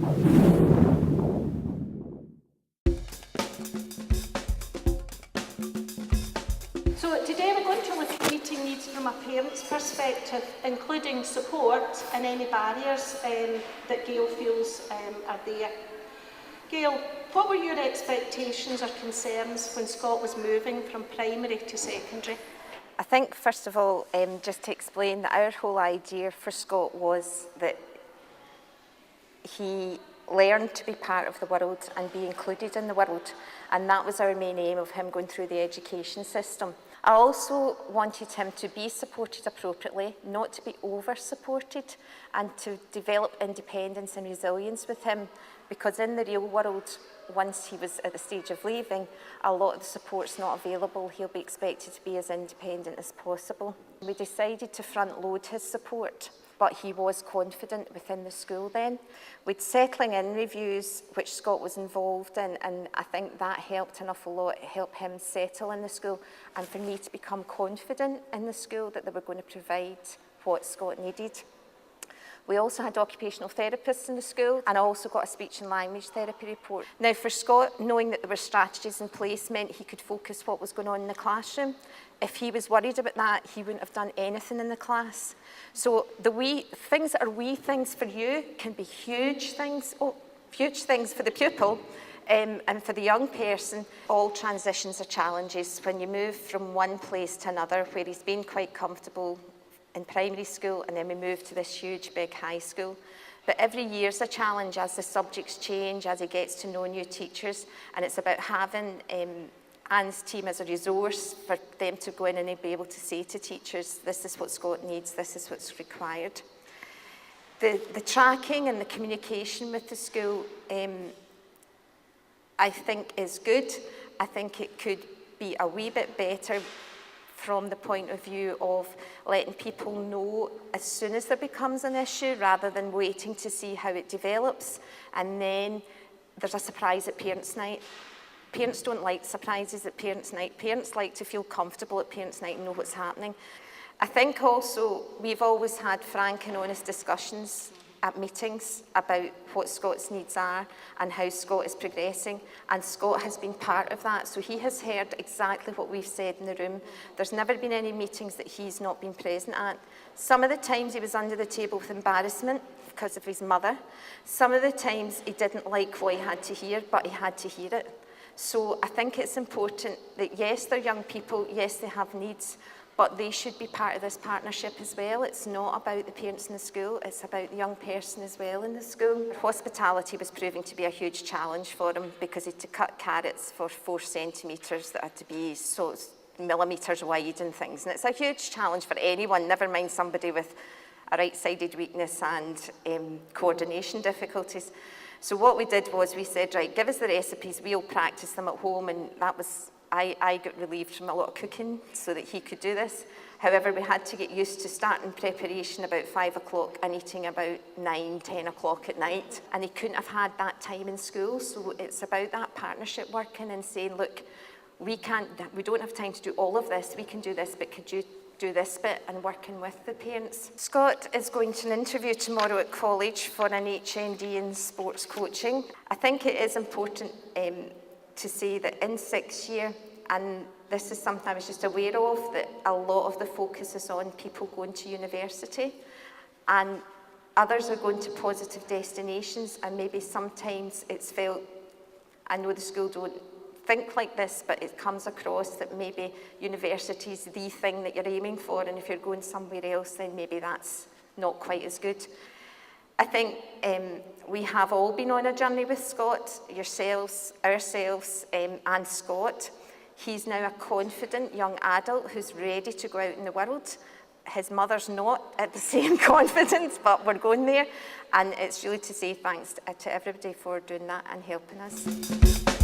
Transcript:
So today we're going to look at meeting needs from a parent's perspective, including support and any barriers that Gail feels are there. Gail, what were your expectations or concerns when Scott was moving from primary to secondary? I think, first of all, just to explain that our whole idea for Scott was that he learned to be part of the world and be included in the world, and that was our main aim of him going through the education system. I also wanted him to be supported appropriately, not to be over-supported, and to develop independence and resilience with him, because in the real world, once he was at the stage of leaving, a lot of the support's not available. He'll be expected to be as independent as possible. We decided to front load his support, but he was confident within the school then. We'd settling in reviews, which Scott was involved in, and I think that helped an awful lot, help him settle in the school, and for me to become confident in the school that they were going to provide what Scott needed. We also had occupational therapists in the school, and I also got a speech and language therapy report. Now for Scott, knowing that there were strategies in place meant he could focus what was going on in the classroom. If he was worried about that, he wouldn't have done anything in the class. So the wee things that are wee things for you can be huge things for the pupil and for the young person. All transitions are challenges. When you move from one place to another, where he's been quite comfortable in primary school, and then we moved to this huge big high school. But every year's a challenge as the subjects change, as he gets to know new teachers, and it's about having Anne's team as a resource for them to go in and be able to say to teachers, this is what Scott needs, this is what's required. The tracking and the communication with the school, I think is good. I think it could be a wee bit better from the point of view of letting people know as soon as there becomes an issue, rather than waiting to see how it develops, and then there's a surprise at parents' night. Parents don't like surprises at parents' night. Parents like to feel comfortable at parents' night and know what's happening. I think also we've always had frank and honest discussions at meetings about what Scott's needs are and how Scott is progressing, and Scott has been part of that, so he has heard exactly what we've said in the room. There's never been any meetings that he's not been present at. Some of the times he was under the table with embarrassment because of his mother. Some of the times he didn't like what he had to hear, but he had to hear it. So I think it's important that yes, they're young people, yes, they have needs, but they should be part of this partnership as well. It's not about the parents in the school, it's about the young person as well in the school. Hospitality was proving to be a huge challenge for him, because he had to cut carrots for 4 centimetres that had to be millimetres wide and things. And it's a huge challenge for anyone, never mind somebody with a right-sided weakness and coordination difficulties. So what we did was we said, right, give us the recipes, we'll practice them at home, and that was, I got relieved from a lot of cooking so that he could do this. However, we had to get used to starting preparation about 5 o'clock and eating about 9, 10 o'clock at night. And he couldn't have had that time in school. So it's about that partnership working and saying, look, we don't have time to do all of this. We can do this, but could you do this bit, and working with the parents. Scott is going to an interview tomorrow at college for an HND in sports coaching. I think it is important to say that in 6th year, and this is something I was just aware of, that a lot of the focus is on people going to university, and others are going to positive destinations, and maybe sometimes it's felt, I know the school don't think like this, but it comes across that maybe university is the thing that you're aiming for, and if you're going somewhere else, then maybe that's not quite as good. I think we have all been on a journey with Scott, yourselves, ourselves, and Scott. He's now a confident young adult who's ready to go out in the world. His mother's not at the same confidence, but we're going there. And it's really to say thanks to everybody for doing that and helping us.